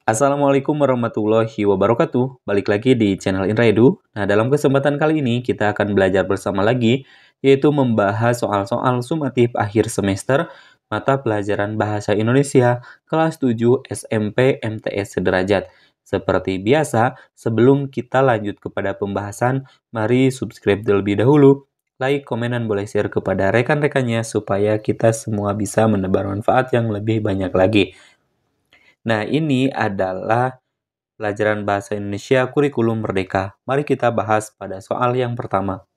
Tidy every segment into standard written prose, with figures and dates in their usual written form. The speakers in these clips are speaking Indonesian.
Assalamualaikum warahmatullahi wabarakatuh. Balik lagi di channel Inraedu. Nah, dalam kesempatan kali ini kita akan belajar bersama lagi, yaitu membahas soal-soal sumatif akhir semester mata pelajaran Bahasa Indonesia kelas 7 SMP MTS Sederajat. Seperti biasa, sebelum kita lanjut kepada pembahasan, mari subscribe terlebih dahulu. Like, komen, dan boleh share kepada rekan-rekannya supaya kita semua bisa menebar manfaat yang lebih banyak lagi. Nah, ini adalah pelajaran Bahasa Indonesia Kurikulum Merdeka. Mari kita bahas pada soal yang pertama.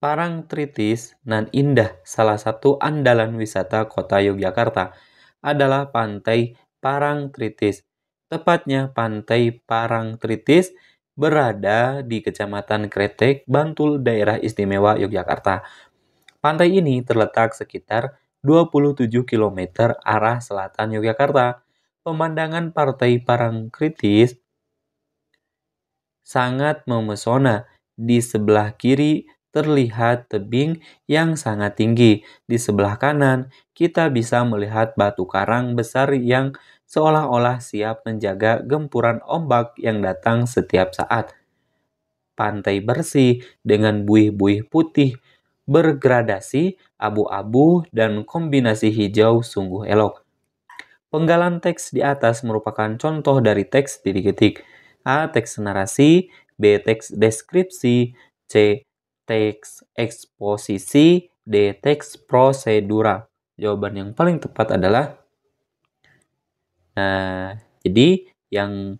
Parangtritis nan indah, salah satu andalan wisata kota Yogyakarta, adalah Pantai Parangtritis. Tepatnya Pantai Parangtritis berada di Kecamatan Kretek, Bantul, Daerah Istimewa Yogyakarta. Pantai ini terletak sekitar 27 km arah selatan Yogyakarta. Pemandangan Pantai Parangtritis sangat memesona. Di sebelah kiri terlihat tebing yang sangat tinggi. Di sebelah kanan kita bisa melihat batu karang besar yang seolah-olah siap menjaga gempuran ombak yang datang setiap saat. Pantai bersih dengan buih-buih putih bergradasi abu-abu dan kombinasi hijau sungguh elok. Penggalan teks di atas merupakan contoh dari teks didik-ketik. A. Teks narasi, B. Teks deskripsi, C. Teks eksposisi, D. Teks prosedura. Jawaban yang paling tepat adalah jadi yang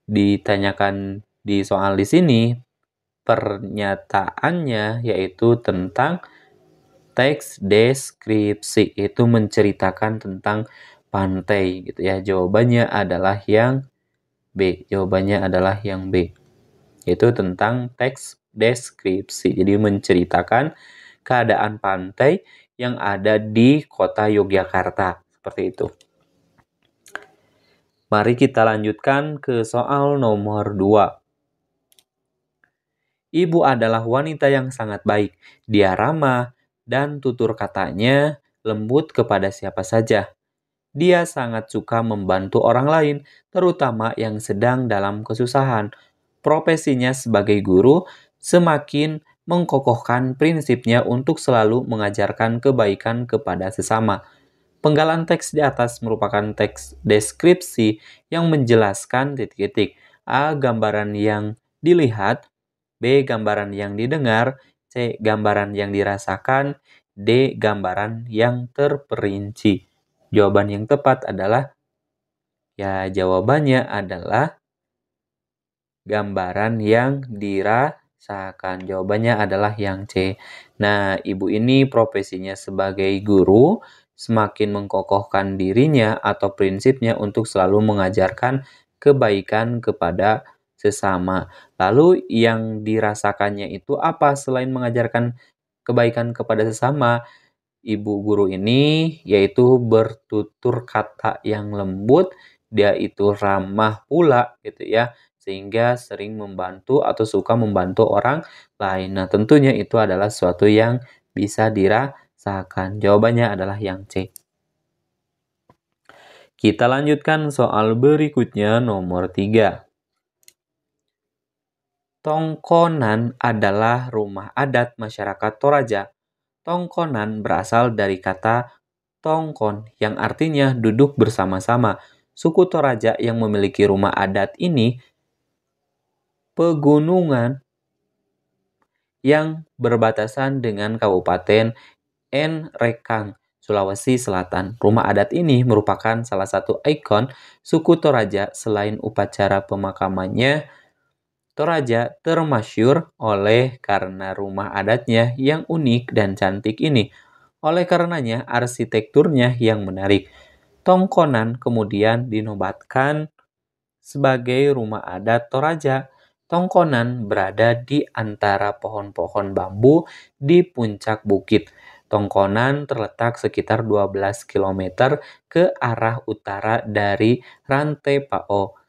ditanyakan di soal di sini pernyataannya yaitu tentang teks deskripsi, itu menceritakan tentang pantai gitu ya. Jawabannya adalah yang B. Jawabannya adalah yang B. Itu tentang teks deskripsi. Jadi menceritakan keadaan pantai yang ada di kota Yogyakarta. Seperti itu. Mari kita lanjutkan ke soal nomor 2. Ibu adalah wanita yang sangat baik. Dia ramah dan tutur katanya lembut kepada siapa saja. Dia sangat suka membantu orang lain, terutama yang sedang dalam kesusahan. Profesinya sebagai guru semakin mengkokohkan prinsipnya untuk selalu mengajarkan kebaikan kepada sesama. Penggalan teks di atas merupakan teks deskripsi yang menjelaskan titik-titik. A. Gambaran yang dilihat, B. Gambaran yang didengar, C. Gambaran yang dirasakan, D. Gambaran yang terperinci. Jawaban yang tepat adalah jawabannya adalah gambaran yang dirasakan. Jawabannya adalah yang C. Nah, ibu ini profesinya sebagai guru semakin mengkokohkan dirinya atau prinsipnya untuk selalu mengajarkan kebaikan kepada sesama. Lalu yang dirasakannya itu apa selain mengajarkan kebaikan kepada sesama? Ibu guru ini yaitu bertutur kata yang lembut, dia itu ramah pula gitu ya, sehingga sering membantu atau suka membantu orang lain. Nah, tentunya itu adalah sesuatu yang bisa dirasakan. Jawabannya adalah yang C. Kita lanjutkan soal berikutnya nomor 3. Tongkonan adalah rumah adat masyarakat Toraja. Tongkonan berasal dari kata tongkon yang artinya duduk bersama-sama. Suku Toraja yang memiliki rumah adat ini pegunungan yang berbatasan dengan Kabupaten Nrekang, Sulawesi Selatan. Rumah adat ini merupakan salah satu ikon suku Toraja. Selain upacara pemakamannya, Toraja termasyur oleh karena rumah adatnya yang unik dan cantik ini. Oleh karenanya, arsitekturnya yang menarik. Tongkonan kemudian dinobatkan sebagai rumah adat Toraja. Tongkonan berada di antara pohon-pohon bambu di puncak bukit. Tongkonan terletak sekitar 12 km ke arah utara dari Rantai Pao.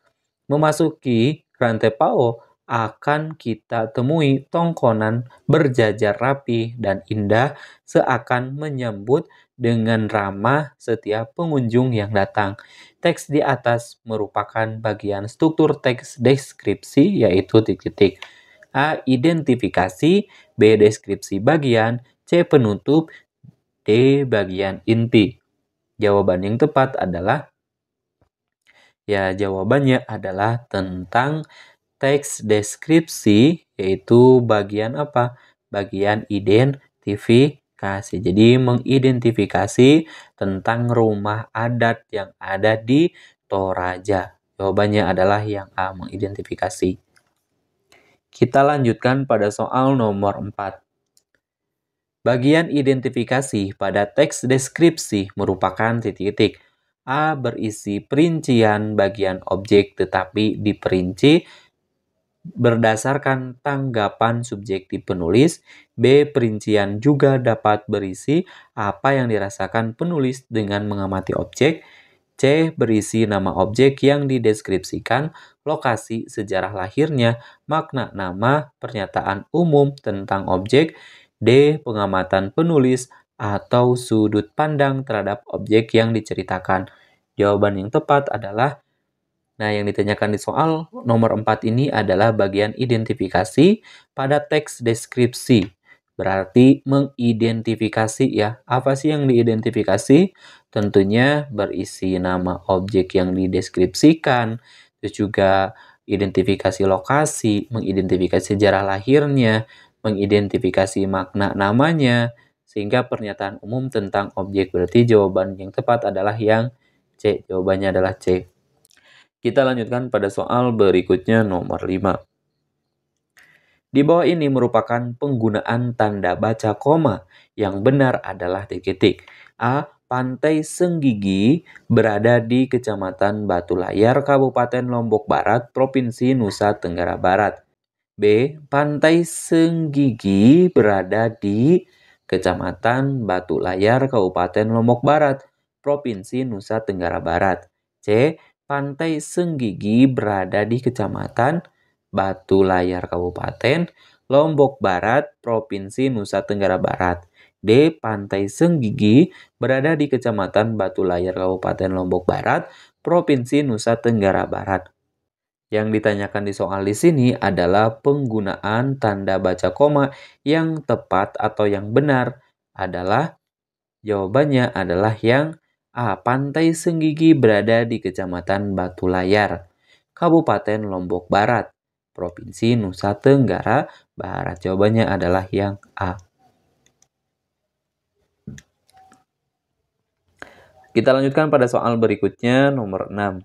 Memasuki Rantai Pao akan kita temui tongkonan berjajar rapi dan indah seakan menyambut dengan ramah setiap pengunjung yang datang. Teks di atas merupakan bagian struktur teks deskripsi yaitu titik-titik. A. Identifikasi, B. Deskripsi bagian, C. Penutup, D. Bagian inti. Jawaban yang tepat adalah jawabannya adalah tentang teks deskripsi, yaitu bagian apa? Bagian identifikasi. Jadi mengidentifikasi tentang rumah adat yang ada di Toraja. Jawabannya adalah yang A, mengidentifikasi. Kita lanjutkan pada soal nomor 4. Bagian identifikasi pada teks deskripsi merupakan titik-titik. A. Berisi perincian bagian objek tetapi diperinci berdasarkan tanggapan subjektif penulis. B. Perincian juga dapat berisi apa yang dirasakan penulis dengan mengamati objek. C. Berisi nama objek yang dideskripsikan, lokasi sejarah lahirnya, makna nama, pernyataan umum tentang objek. D. Pengamatan penulis atau sudut pandang terhadap objek yang diceritakan. Jawaban yang tepat adalah yang ditanyakan di soal nomor 4 ini adalah bagian identifikasi pada teks deskripsi. Berarti mengidentifikasi ya. Apa sih yang diidentifikasi? Tentunya berisi nama objek yang dideskripsikan, terus juga identifikasi lokasi, mengidentifikasi sejarah lahirnya, mengidentifikasi makna namanya, sehingga pernyataan umum tentang objek. Berarti jawaban yang tepat adalah yang C. Jawabannya adalah C. Kita lanjutkan pada soal berikutnya nomor 5. Di bawah ini merupakan penggunaan tanda baca koma. Yang benar adalah titik-titik. A. Pantai Senggigi berada di Kecamatan Batu Layar, Kabupaten Lombok Barat, Provinsi Nusa Tenggara Barat. B. Pantai Senggigi berada di Kecamatan Batu Layar, Kabupaten Lombok Barat, Provinsi Nusa Tenggara Barat. C. Pantai Senggigi berada di Kecamatan Batu Layar, Kabupaten Lombok Barat, Provinsi Nusa Tenggara Barat. D. Pantai Senggigi berada di Kecamatan Batu Layar, Kabupaten Lombok Barat, Provinsi Nusa Tenggara Barat. Yang ditanyakan di soal di sini adalah penggunaan tanda baca koma yang tepat atau yang benar adalah jawabannya adalah yang A. Pantai Senggigi berada di Kecamatan Batu Layar, Kabupaten Lombok Barat, Provinsi Nusa Tenggara Barat. Jawabannya adalah yang A. Kita lanjutkan pada soal berikutnya nomor 6.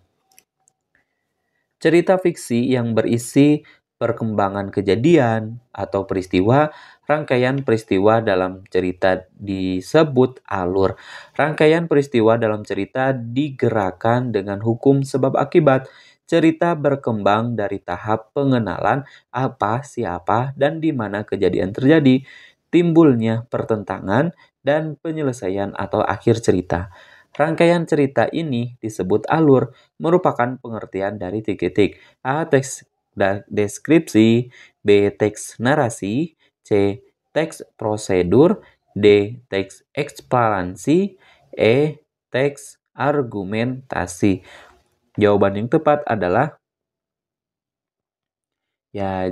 Cerita fiksi yang berisi perkembangan kejadian atau peristiwa, rangkaian peristiwa dalam cerita disebut alur. Rangkaian peristiwa dalam cerita digerakkan dengan hukum sebab akibat. Cerita berkembang dari tahap pengenalan apa, siapa, dan di mana kejadian terjadi, timbulnya pertentangan, dan penyelesaian atau akhir cerita. Rangkaian cerita ini disebut alur, merupakan pengertian dari titik-titik. A. Teks deskripsi, B. Teks narasi, C. Teks prosedur, D. Teks eksplanasi, E. Teks argumentasi. Jawaban yang tepat adalah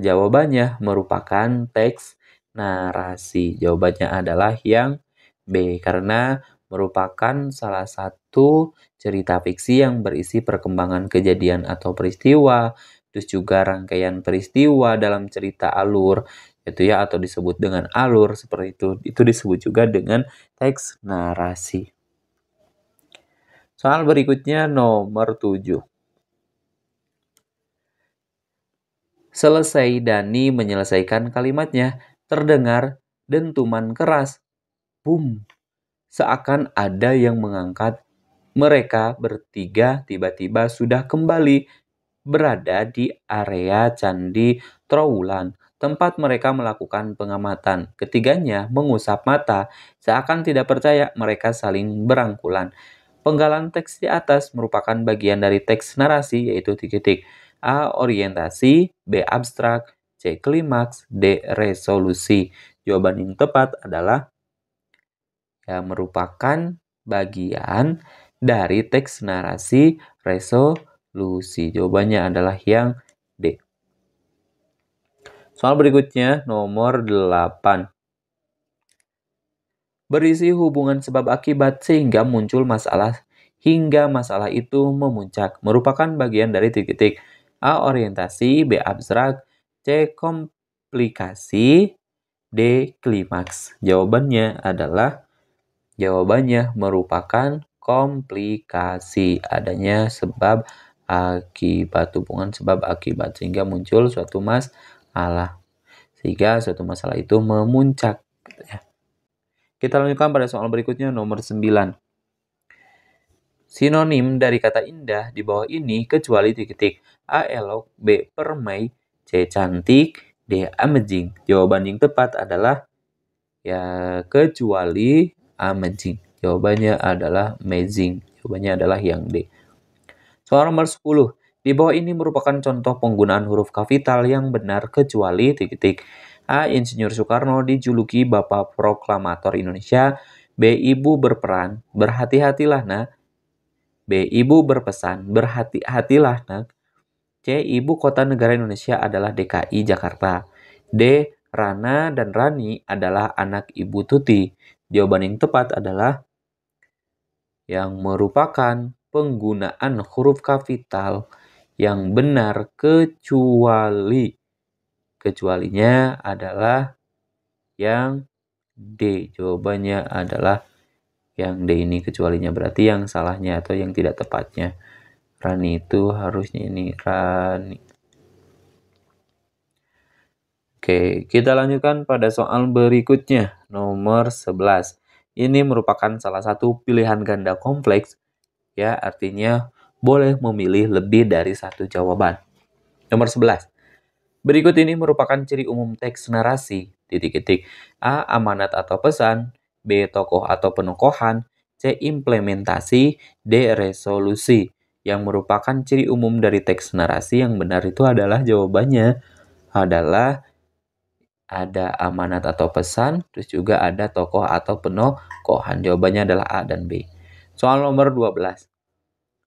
jawabannya merupakan teks narasi. Jawabannya adalah yang B, karena merupakan salah satu cerita fiksi yang berisi perkembangan kejadian atau peristiwa, terus juga rangkaian peristiwa dalam cerita alur, atau disebut dengan alur seperti itu. Itu disebut juga dengan teks narasi. Soal berikutnya nomor 7. Selesai Dani menyelesaikan kalimatnya, terdengar dentuman keras. Boom! Seakan ada yang mengangkat. Mereka bertiga tiba-tiba sudah kembali berada di area Candi Trowulan, tempat mereka melakukan pengamatan. Ketiganya mengusap mata, seakan tidak percaya. Mereka saling berangkulan. Penggalan teks di atas merupakan bagian dari teks narasi, yaitu titik-titik. A. Orientasi, B. Abstrak, C. Klimaks, D. Resolusi. Jawaban yang tepat adalah yang merupakan bagian dari teks narasi resolusi. Jawabannya adalah yang D. Soal berikutnya nomor 8. Berisi hubungan sebab akibat sehingga muncul masalah hingga masalah itu memuncak. Merupakan bagian dari titik-titik. A. Orientasi, B. Abstrak, C. Komplikasi, D. Klimaks. Jawabannya merupakan komplikasi. Adanya sebab akibat, hubungan sebab akibat sehingga muncul suatu masalah. Sehingga suatu masalah itu memuncak. Kita lanjutkan pada soal berikutnya nomor 9. Sinonim dari kata indah di bawah ini kecuali titik-titik. A. Elok, B. Permai, C. Cantik, D. Amazing. Jawaban yang tepat adalah kecuali amazing. Jawabannya adalah amazing. Jawabannya adalah yang D. Soal nomor 10. Di bawah ini merupakan contoh penggunaan huruf kapital yang benar kecuali titik-titik. A. Insinyur Soekarno dijuluki Bapak Proklamator Indonesia. B. Ibu berperan, berhati-hatilah nak. B. Ibu berpesan, berhati-hatilah nak. C. Ibu kota negara Indonesia adalah DKI Jakarta. D. Rana dan Rani adalah anak Ibu Tuti. Jawaban yang tepat adalah yang merupakan penggunaan huruf kapital yang benar kecualinya adalah yang D. Jawabannya adalah yang D ini kecualinya, berarti yang salahnya atau yang tidak tepatnya. Rani itu harusnya ini Rani. Oke, kita lanjutkan pada soal berikutnya, nomor 11. Ini merupakan salah satu pilihan ganda kompleks, ya, artinya boleh memilih lebih dari satu jawaban. Nomor 11. Berikut ini merupakan ciri umum teks narasi, titik-titik. A. Amanat atau pesan, B. Tokoh atau penokohan, C. Implementasi, D. Resolusi. Yang merupakan ciri umum dari teks narasi yang benar itu adalah jawabannya adalah ada amanat atau pesan, terus juga ada tokoh atau penokohan. Jawabannya adalah A dan B. Soal nomor 12.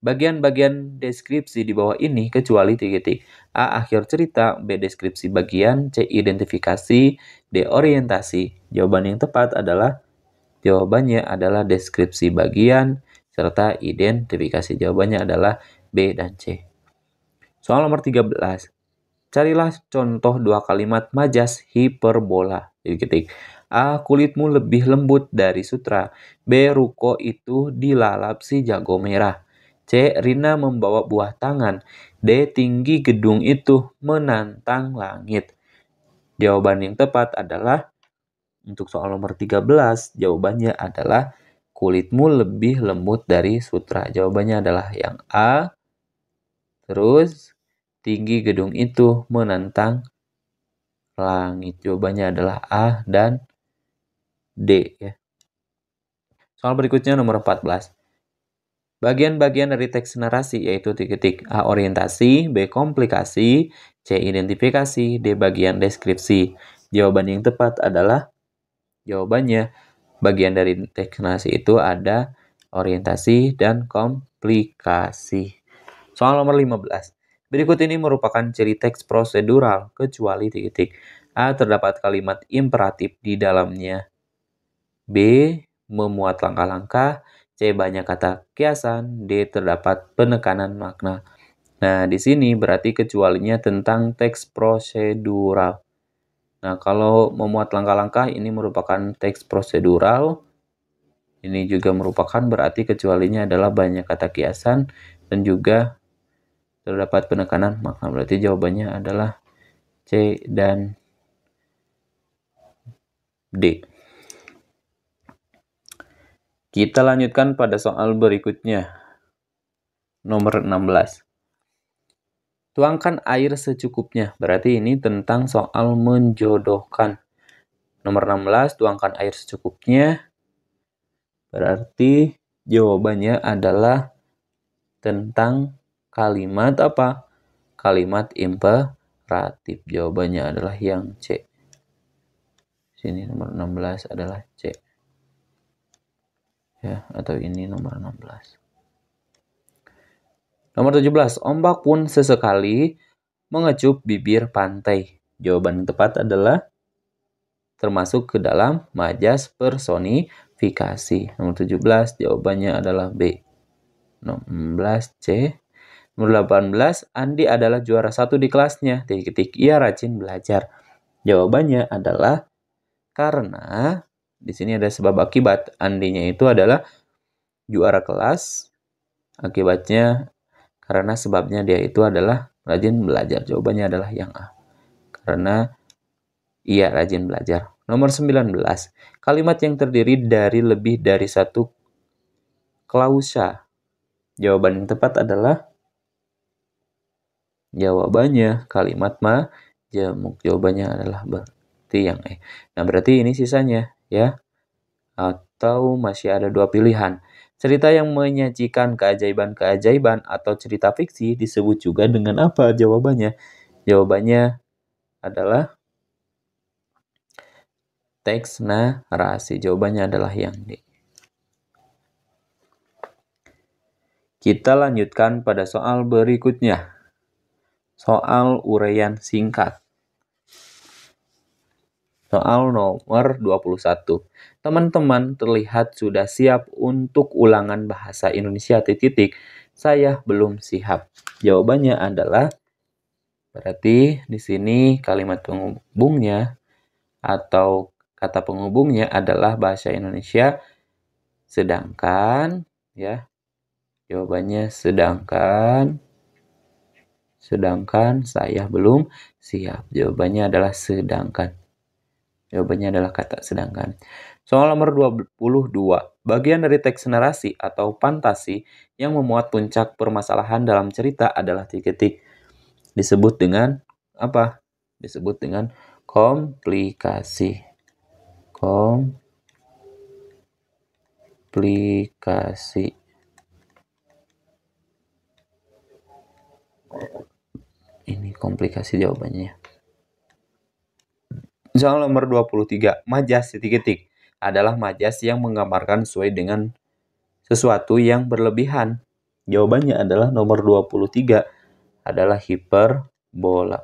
Bagian-bagian deskripsi di bawah ini kecuali titik-titik. A. Akhir cerita, B. Deskripsi bagian, C. Identifikasi, D. Orientasi. Jawabannya adalah deskripsi bagian, serta identifikasi. Jawabannya adalah B dan C. Soal nomor 13. Carilah contoh dua kalimat majas hiperbola. Titik-titik. A. Kulitmu lebih lembut dari sutra. B. Ruko itu dilalap si jago merah. C. Rina membawa buah tangan. D. Tinggi gedung itu menantang langit. Jawaban yang tepat adalah untuk soal nomor 13, jawabannya adalah kulitmu lebih lembut dari sutra. Jawabannya adalah yang A. Terus tinggi gedung itu menantang langit. Jawabannya adalah A dan D ya. Soal berikutnya nomor 14. Bagian-bagian dari teks narasi yaitu titik-titik. A. Orientasi, B. Komplikasi, C. Identifikasi, D. Bagian deskripsi. Jawaban yang tepat adalah bagian dari teks narasi itu ada orientasi dan komplikasi. Soal nomor 15. Berikut ini merupakan ciri teks prosedural kecuali titik-titik. A. Terdapat kalimat imperatif di dalamnya. B. Memuat langkah-langkah. C. Banyak kata kiasan. D. Terdapat penekanan makna. Nah, di sini berarti kecualinya tentang teks prosedural. Nah, kalau memuat langkah-langkah ini merupakan teks prosedural. Ini juga merupakan berarti kecualinya adalah banyak kata kiasan dan juga terdapat penekanan makna. Berarti jawabannya adalah C dan D. Kita lanjutkan pada soal berikutnya. Nomor 16. Tuangkan air secukupnya. Berarti ini tentang soal menjodohkan. Nomor 16, tuangkan air secukupnya. Berarti jawabannya adalah tentang kalimat apa? kalimat imperatif. Jawabannya adalah yang C. Sini nomor 16 adalah C. Ya, atau ini nomor 16. Nomor 17, ombak pun sesekali mengecup bibir pantai. Jawaban yang tepat adalah termasuk ke dalam majas personifikasi. Nomor 17, jawabannya adalah B. Nomor 16, C. Nomor 18, Andi adalah juara 1 di kelasnya. Ia rajin belajar. Jawabannya adalah karena di sini ada sebab akibat. Andinya itu adalah juara kelas. Akibatnya karena sebabnya dia itu adalah rajin belajar. Jawabannya adalah yang A. Karena ia rajin belajar. Nomor 19. Kalimat yang terdiri dari lebih dari satu klausa. Jawaban yang tepat adalah kalimat majemuk. Jawabannya adalah berarti yang E. Nah, berarti ini sisanya ya. Atau masih ada 2 pilihan. Cerita yang menyajikan keajaiban-keajaiban atau cerita fiksi disebut juga dengan apa? Jawabannya adalah teks narasi. Jawabannya adalah yang D. Kita lanjutkan pada soal berikutnya. Soal uraian singkat. Soal nomor 21. Teman-teman terlihat sudah siap untuk ulangan bahasa Indonesia ... Saya belum siap. Jawabannya adalah berarti di sini kalimat penghubungnya atau kata penghubungnya adalah bahasa Indonesia, sedangkan ya. Jawabannya sedangkan saya belum siap. Jawabannya adalah sedangkan. Jawabannya adalah kata sedangkan. Soal nomor 22. Bagian dari teks narasi atau fantasi yang memuat puncak permasalahan dalam cerita adalah ... Disebut dengan apa? Disebut dengan komplikasi. Ini komplikasi jawabannya. Soal nomor 23. Majas ... adalah majas yang menggambarkan sesuai dengan sesuatu yang berlebihan. Jawabannya adalah nomor 23 adalah hiperbola.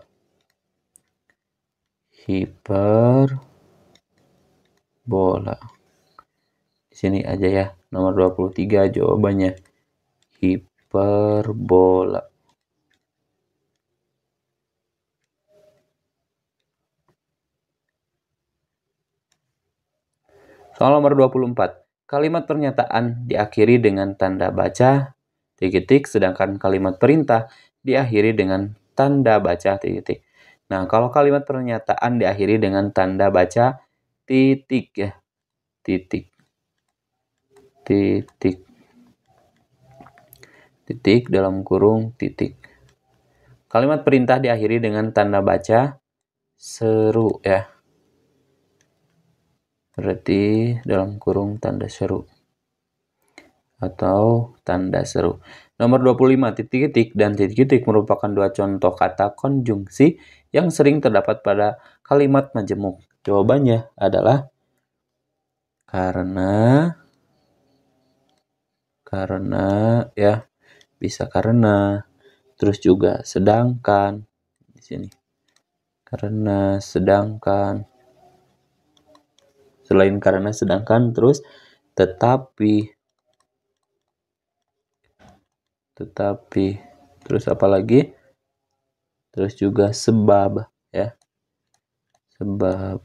Di sini aja ya. Nomor 23 jawabannya hiperbola. Soal nomor 24. Kalimat pernyataan diakhiri dengan tanda baca ... sedangkan kalimat perintah diakhiri dengan tanda baca ... Nah, kalau kalimat pernyataan diakhiri dengan tanda baca titik dalam kurung titik. Kalimat perintah diakhiri dengan tanda baca seru ya. Berarti dalam kurung tanda seru atau tanda seru. Nomor 25, titik-titik dan titik-titik merupakan 2 contoh kata konjungsi yang sering terdapat pada kalimat majemuk. Jawabannya adalah karena ya, bisa karena, terus juga sedangkan di sini. Karena, sedangkan. Selain karena, sedangkan, terus tetapi, terus apa lagi? Terus juga sebab ya. Sebab,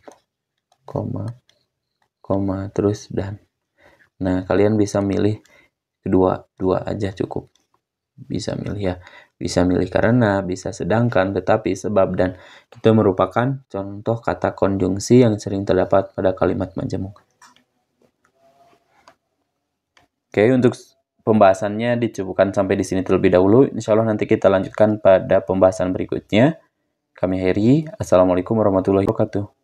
koma, terus dan. Nah, kalian bisa milih dua aja cukup. Bisa milih ya. Bisa milih karena, bisa sedangkan, tetapi, sebab, dan. Itu merupakan contoh kata konjungsi yang sering terdapat pada kalimat majemuk. Oke, untuk pembahasannya dicukupkan sampai di sini terlebih dahulu. Insya Allah nanti kita lanjutkan pada pembahasan berikutnya. Kami Heri. Assalamualaikum warahmatullahi wabarakatuh.